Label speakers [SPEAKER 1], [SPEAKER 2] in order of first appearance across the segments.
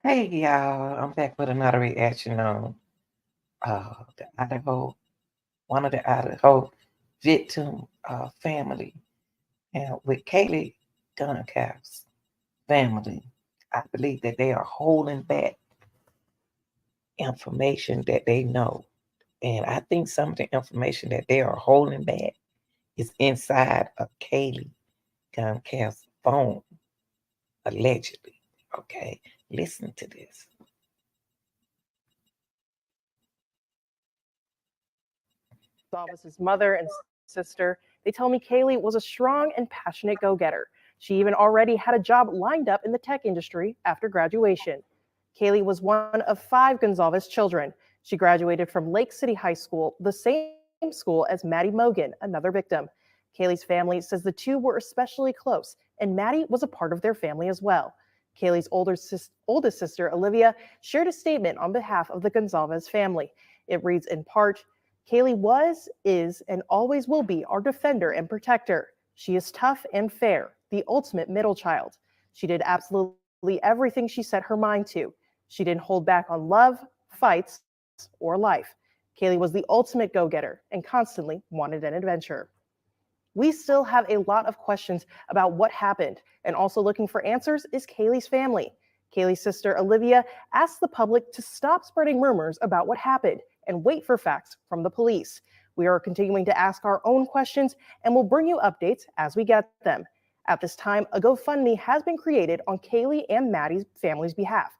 [SPEAKER 1] Hey y'all, I'm back with another reaction on the Idaho, one of the Idaho victim family, and with Kaylee Goncalves family. I believe that they are holding back information that they know, and I think some of the information that they are holding back is inside of Kaylee Goncalves' phone, allegedly. Okay, listen to this.
[SPEAKER 2] Goncalves' mother and sister, they tell me Kaylee was a strong and passionate go-getter. She even already had a job lined up in the tech industry after graduation. Kaylee was one of 5 Goncalves children. She graduated from Lake City High School, the same school as Maddie Mogan, another victim. Kaylee's family says the two were especially close, and Maddie was a part of their family as well. Kaylee's oldest sister, Olivia, shared a statement on behalf of the Goncalves family. It reads in part, Kaylee was, is, and always will be our defender and protector. She is tough and fair, the ultimate middle child. She did absolutely everything she set her mind to. She didn't hold back on love, fights, or life. Kaylee was the ultimate go-getter and constantly wanted an adventure. We still have a lot of questions about what happened, and also looking for answers is Kaylee's family. Kaylee's sister Olivia asked the public to stop spreading rumors about what happened and wait for facts from the police. We are continuing to ask our own questions and will bring you updates as we get them. At this time, a GoFundMe has been created on Kaylee and Maddie's family's behalf.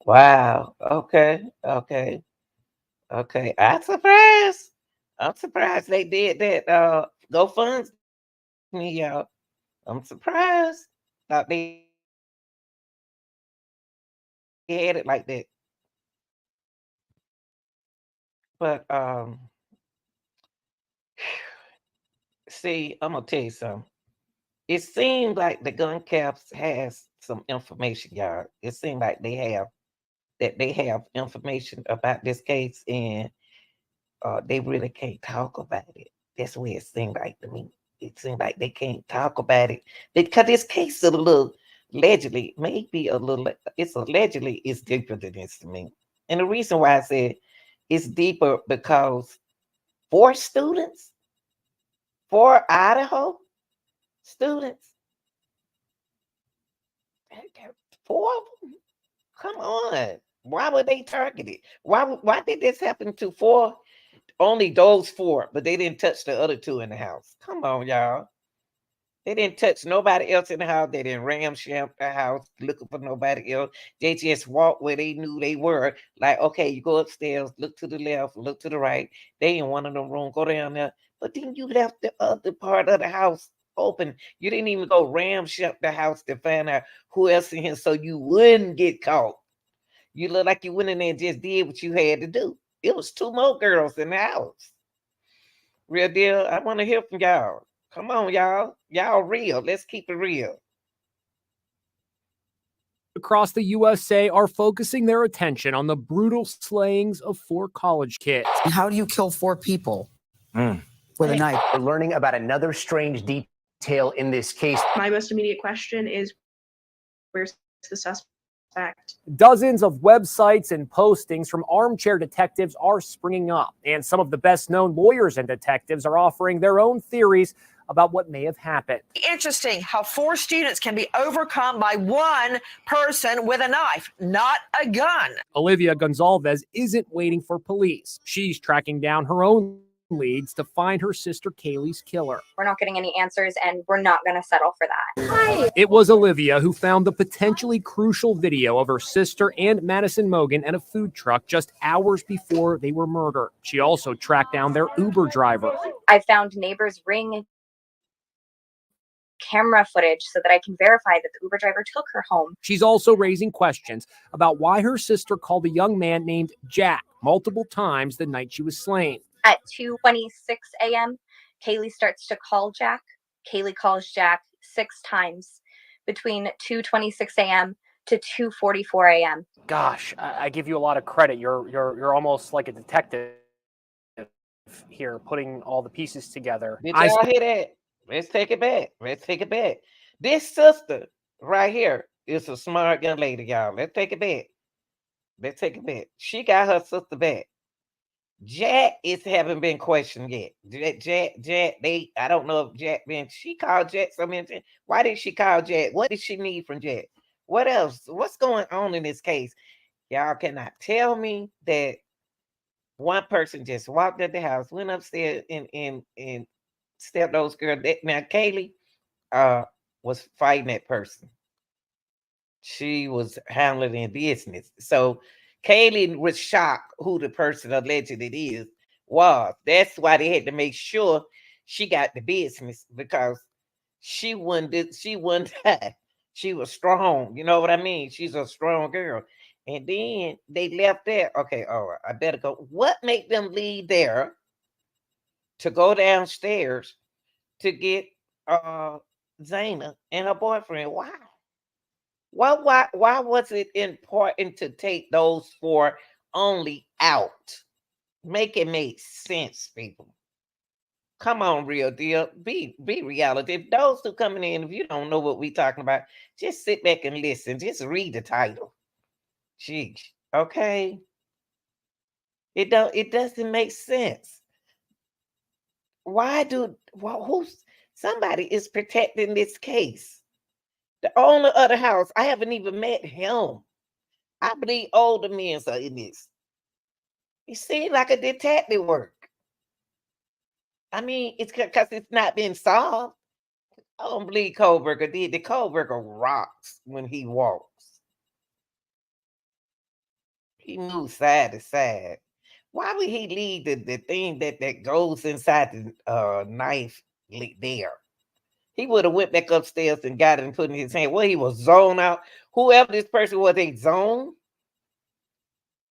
[SPEAKER 1] Wow. Okay. I'm surprised. I'm surprised they did that. GoFundMe, y'all. I'm surprised. Thought they had it like that. But see, I'm gonna tell you something. It seems like the gun caps has some information, y'all. It seems like they have information about this case, and they really can't talk about it. That's what it seemed like to me. It seemed like they can't talk about it because this case is a little allegedly, maybe a little. It's allegedly it's deeper than this to me, and the reason why I said it's deeper because 4 students, 4 Idaho students, 4 of them. Come on, why were they targeted? Why did this happen to 4? Only those 4, but they didn't touch the other 2 in the house. Come on, y'all. They didn't touch nobody else in the house. They didn't ramsham the house looking for nobody else. They just walked where they knew they were. Like, okay, you go upstairs, look to the left, look to the right. They in one of them rooms, go down there. But then you left the other part of the house open. You didn't even go ramsham the house to find out who else in here so you wouldn't get caught. You look like you went in there and just did what you had to do. It was 2 more girls in the house. Real deal. I want to hear from y'all. Come on, y'all. Y'all real. Let's keep it real.
[SPEAKER 3] Across the USA are focusing their attention on the brutal slayings of 4 college kids.
[SPEAKER 4] How do you kill 4 people with a knife?
[SPEAKER 5] We're learning about another strange detail in this case.
[SPEAKER 6] My most immediate question is, where's the suspect?
[SPEAKER 3] Dozens of websites and postings from armchair detectives are springing up, and some of the best-known lawyers and detectives are offering their own theories about what may have happened.
[SPEAKER 7] Interesting how 4 students can be overcome by one person with a knife, not a gun.
[SPEAKER 3] Olivia Goncalves isn't waiting for police. She's tracking down her own leads to find her sister Kaylee's killer.
[SPEAKER 8] We're not getting any answers, and we're not going to settle for that.
[SPEAKER 3] Hi. It was Olivia who found the potentially crucial video of her sister and Madison Mogan at a food truck just hours before they were murdered. She also tracked down their Uber driver.
[SPEAKER 8] I found neighbors' Ring camera footage so that I can verify that the Uber driver took her home.
[SPEAKER 3] She's also raising questions about why her sister called a young man named Jack multiple times the night she was slain.
[SPEAKER 8] At 2:26 a.m., Kaylee starts to call Jack. Kaylee calls Jack 6 times between 2:26 a.m. to 2:44 a.m.
[SPEAKER 3] Gosh, I give you a lot of credit. You're almost like a detective here, putting all the pieces together.
[SPEAKER 1] Did y'all hear that? Let's take it back. This sister right here, is a smart young lady, y'all. Let's take it back. Let's take it back. She got her sister back. Jack haven't been questioned yet. Jack, I don't know if she called Jack so many times. Why did she call Jack? What did she need from Jack? What else? What's going on in this case? Y'all cannot tell me that one person just walked at the house, went upstairs and stepped those girls. Now Kaylee was fighting that person. She was handling business. So Kaylee was shocked who the person alleged it is was. That's why they had to make sure she got the business, because she wouldn't die. She was strong. You know what I mean? She's a strong girl. And then they left there. Okay, all right, I better go. What made them leave there to go downstairs to get Zaina and her boyfriend? Why? Why was it important to take those four only out? Make it make sense, people. Come on, real deal. Be reality. If those two coming in, if you don't know what we talking about, just sit back and listen. Just read the title. Jeez. Okay. It doesn't make sense. Who's somebody is protecting this case? The owner of the house, I haven't even met him. I believe older men are in this. It seems like a detective work. I mean, it's because it's not been solved. I don't believe Kohlberger did. The Kohlberger rocks when he walks. He moves side to side. Why would he leave the thing that goes inside the knife there? He would have went back upstairs and got it and put it in his hand. Well, he was zoned out. Whoever this person was, they zoned.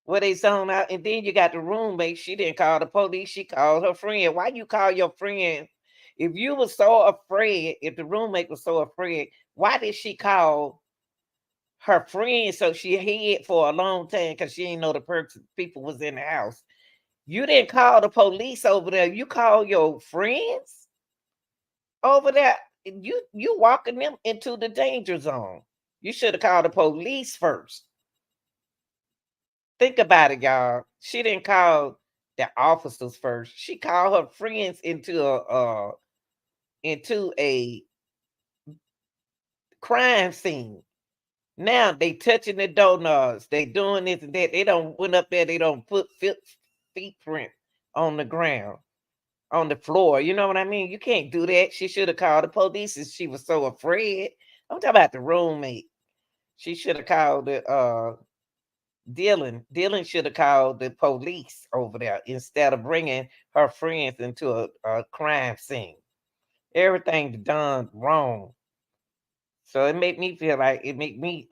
[SPEAKER 1] Were they zoned out? And then you got the roommate. She didn't call the police. She called her friend. Why you call your friend? If you were so afraid, if the roommate was so afraid, why did she call her friend? So she hid for a long time because she didn't know the people was in the house. You didn't call the police over there. You called your friends over there. You walking them into the danger zone. You should have called the police first. Think about it, y'all. She didn't call the officers first. She called her friends into a crime scene. Now they touching the doorknobs. They doing this and that. They don't went up there. They don't put feet print on the ground, on the floor. You know what I mean? You can't do that. She should have called the police if she was so afraid. I'm talking about the roommate. She should have called the Dylan should have called the police over there instead of bringing her friends into a crime scene. Everything done wrong. So it made me feel like it made me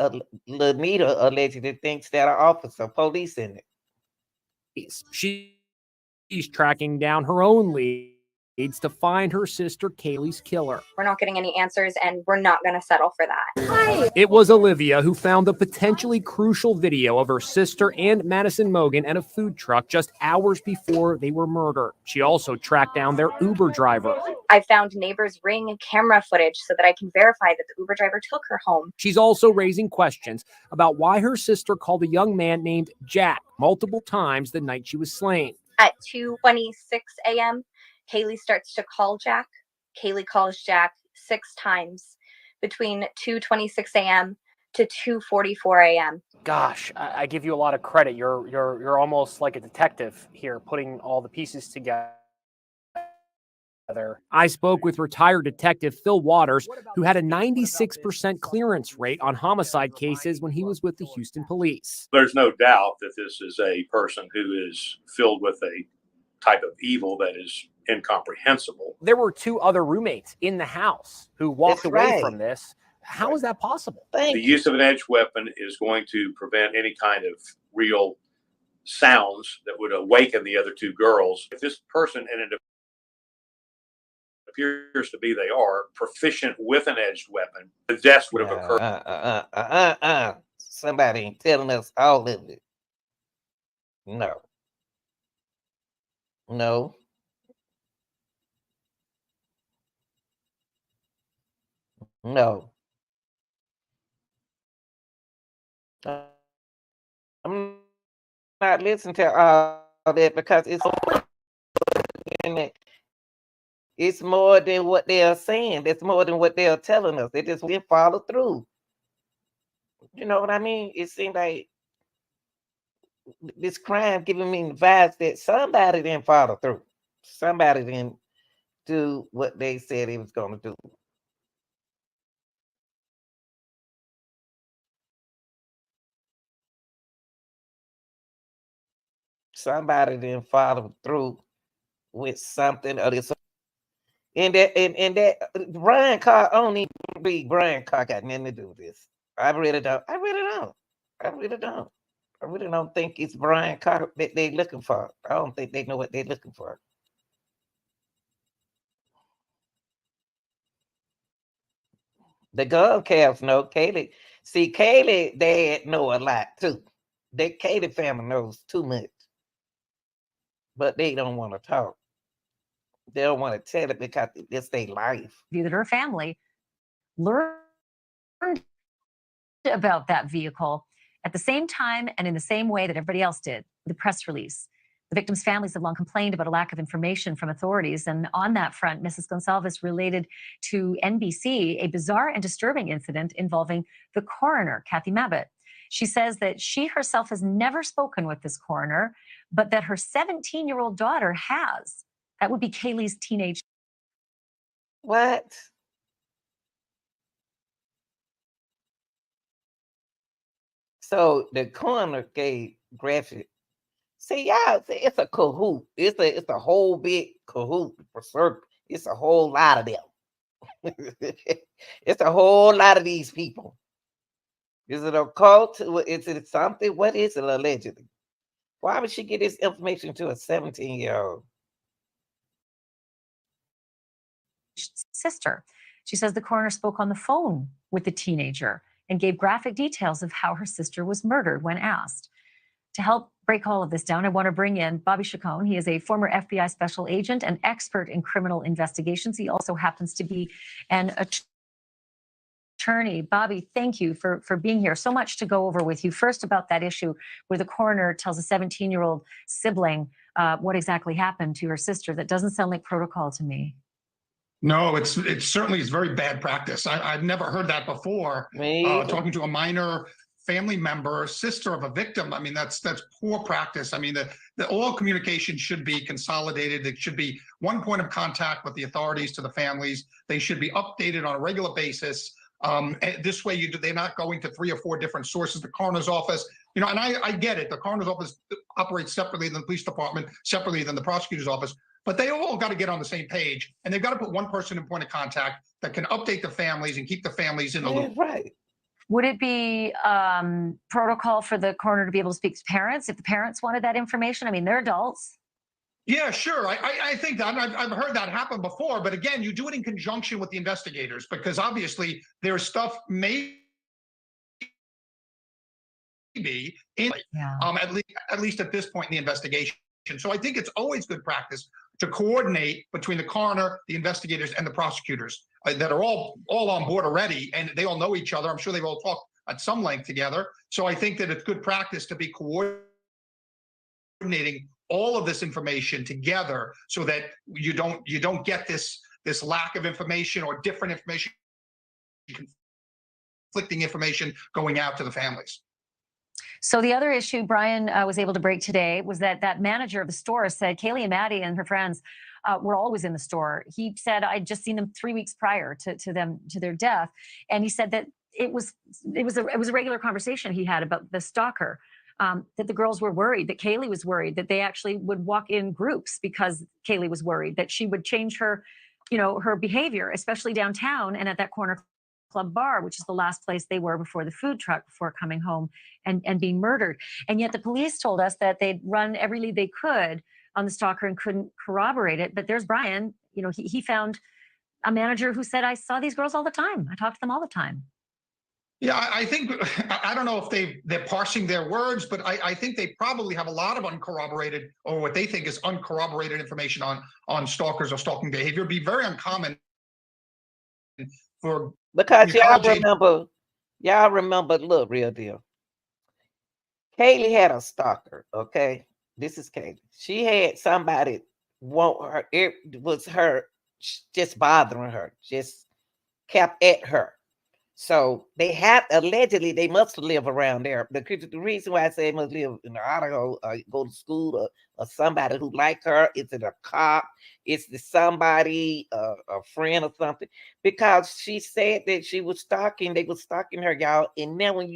[SPEAKER 1] Lanita allegedly thinks that an officer, police in it.
[SPEAKER 3] She's tracking down her own leads to find her sister Kaylee's killer.
[SPEAKER 8] We're not getting any answers, and we're not going to settle for that.
[SPEAKER 3] It was Olivia who found the potentially crucial video of her sister and Madison Mogan at a food truck just hours before they were murdered. She also tracked down their Uber driver.
[SPEAKER 8] I found neighbors' Ring camera footage so that I can verify that the Uber driver took her home.
[SPEAKER 3] She's also raising questions about why her sister called a young man named Jack multiple times the night she was slain.
[SPEAKER 8] At 2:26 a.m., Kaylee starts to call Jack. Kaylee calls Jack 6 times between 2:26 a.m. to 2:44 a.m.
[SPEAKER 3] Gosh, I give you a lot of credit. You're almost like a detective here, putting all the pieces together. I spoke with retired detective Phil Waters, who had a 96% clearance rate on homicide cases when he was with the Houston police.
[SPEAKER 9] There's no doubt that this is a person who is filled with a type of evil that is incomprehensible.
[SPEAKER 3] There were 2 other roommates in the house who walked away from this. How is that possible?
[SPEAKER 9] The use of an edged weapon is going to prevent any kind of real sounds that would awaken the other 2 girls. If this person, and it appears to be they are, proficient with an edged weapon, the deaths would have occurred.
[SPEAKER 1] Somebody ain't telling us all of it. No. No. No. I'm not listening to all that because it's more than what they're saying. It's more than what they're telling us. They just didn't follow through. You know what I mean? It seemed like this crime giving me the vibes that somebody didn't follow through. Somebody didn't do what they said he was going to do. Somebody didn't follow through with something or this. And that Brian Carr, I don't even believe Brian Carr got nothing to do with this. I really don't. I really don't think it's Brian Carr that they're looking for. I don't think they know what they're looking for. The Goncalves know Kaylee. See, Kaylee dad know a lot too. The Kaylee family knows too much. But they don't want to talk. They don't want to tell it because it's their life.
[SPEAKER 10] That her family learned about that vehicle at the same time and in the same way that everybody else did, the press release. The victims' families have long complained about a lack of information from authorities. And on that front, Mrs. Goncalves related to NBC a bizarre and disturbing incident involving the coroner, Kathy Mabbitt. She says that she herself has never spoken with this coroner, but that her 17-year-old daughter has. That would be Kaylee's teenage.
[SPEAKER 1] What? So the coroner gave graphic. See, y'all, see, it's a cahoot. It's a whole big cahoot for certain. It's a whole lot of them. It's a whole lot of these people. Is it a cult? Is it something? What is it allegedly? Why would she get this information to a 17-year-old?
[SPEAKER 10] Sister. She says the coroner spoke on the phone with the teenager and gave graphic details of how her sister was murdered when asked. To help break all of this down, I want to bring in Bobby Chacon. He is a former FBI special agent and expert in criminal investigations. He also happens to be an attorney. Bobby, thank you for being here. So much to go over with you. First, about that issue where the coroner tells a 17-year-old sibling what exactly happened to her sister. That doesn't sound like protocol to me.
[SPEAKER 11] No, it certainly is very bad practice. I've never heard that before. Talking to a minor family member, sister of a victim. I mean, that's poor practice. I mean, the all communication should be consolidated. It should be one point of contact with the authorities to the families. They should be updated on a regular basis. This way, they're not going to 3 or 4 different sources. The coroner's office, and I get it. The coroner's office operates separately than the police department, separately than the prosecutor's office. But they all got to get on the same page, and they've got to put one person in point of contact that can update the families and keep the families in the loop.
[SPEAKER 1] Right.
[SPEAKER 10] Would it be protocol for the coroner to be able to speak to parents if the parents wanted that information? I mean, they're adults.
[SPEAKER 11] Yeah, sure. I think that I've heard that happen before. But again, you do it in conjunction with the investigators, because obviously there's stuff maybe in at least at this point in the investigation. So I think it's always good practice to coordinate between the coroner, the investigators, and the prosecutors that are all on board already, and they all know each other. I'm sure they've all talked at some length together. So I think that it's good practice to be coordinating all of this information together, so that you don't get this lack of information or different information, conflicting information going out to the families.
[SPEAKER 10] So the other issue Brian was able to break today was that manager of the store said Kaylee and Maddie and her friends were always in the store. He said, I'd just seen them 3 weeks prior to their death. And he said that it was a regular conversation he had about the stalker, that the girls were worried, that Kaylee was worried, that they actually would walk in groups because Kaylee was worried that she would change her behavior, especially downtown and at that corner club bar, which is the last place they were before the food truck, before coming home and being murdered. And yet the police told us that they'd run every lead they could on the stalker and couldn't corroborate it. But there's Brian, he found a manager who said, I saw these girls all the time. I talked to them all the time.
[SPEAKER 11] Yeah, I think, I don't know if they're parsing their words, but I think they probably have a lot of uncorroborated, or what they think is uncorroborated information on stalkers or stalking behavior. It'd be very uncommon for,
[SPEAKER 1] because y'all remember, look, real deal. Kaylee had a stalker, okay? This is Kaylee. She had somebody want her. It was her just bothering her, just kept at her. So they have allegedly they must live around there. The reason why I say they must live in Idaho, go to school, or somebody who like her. Is it a cop? Is it somebody, a friend or something? Because she said that she was stalking. They were stalking her, y'all. And now when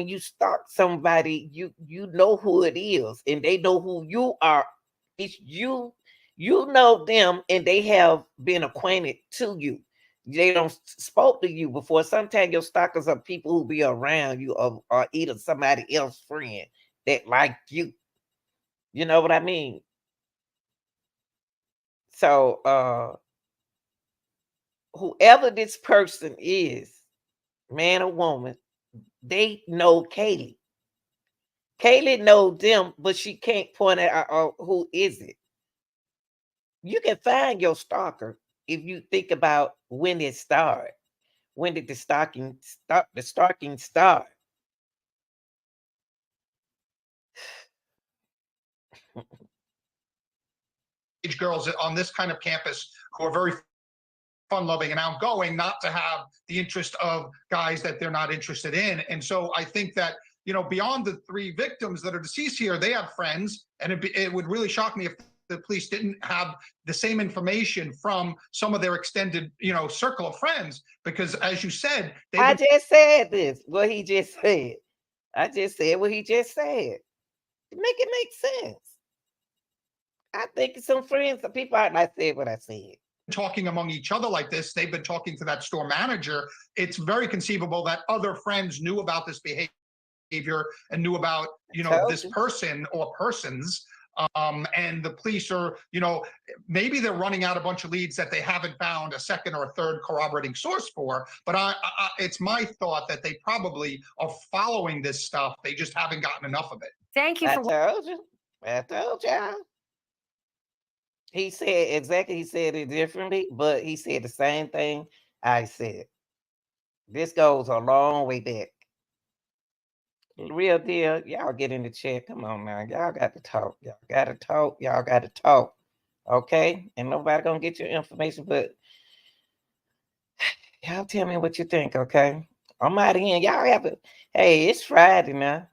[SPEAKER 1] you stalk somebody, you know who it is, and they know who you are. It's you. You know them, and they have been acquainted to you. They don't spoke to you before. Sometimes your stalkers are people who be around you, or either somebody else friend that like you. You know what I mean? So whoever this person is, man or woman, they know Kaylee. Kaylee knows them, but she can't point out who is it. You can find your stalker if you think about when it started. When did the stalking start? The stalking start.
[SPEAKER 11] Girls on this kind of campus who are very fun-loving and outgoing, not to have the interest of guys that they're not interested in. And so I think that, you know, beyond the 3 victims that are deceased here, they have friends, and it would really shock me if the police didn't have the same information from some of their extended, you know, circle of friends. Because as you said,
[SPEAKER 1] I just said this. What he just said. I just said what he just said. Make it make sense. I think some friends, some people aren't. I said what I said.
[SPEAKER 11] Talking among each other like this, they've been talking to that store manager. It's very conceivable that other friends knew about this behavior and knew about, you know, this person or persons. And the police are, you know, maybe they're running out a bunch of leads that they haven't found a second or a third corroborating source for. But it's my thought that they probably are following this stuff. They just haven't gotten enough of it.
[SPEAKER 10] Thank you
[SPEAKER 1] I
[SPEAKER 10] for
[SPEAKER 1] told you. I told y'all. He said exactly. He said it differently, but he said the same thing I said. This goes a long way back. Real deal. Y'all get in the chat. Come on now. Y'all got to talk. Y'all got to talk. Y'all got to talk. Okay? And nobody gonna get your information, but y'all tell me what you think, okay? I'm out of here. Y'all have it. Hey, it's Friday now.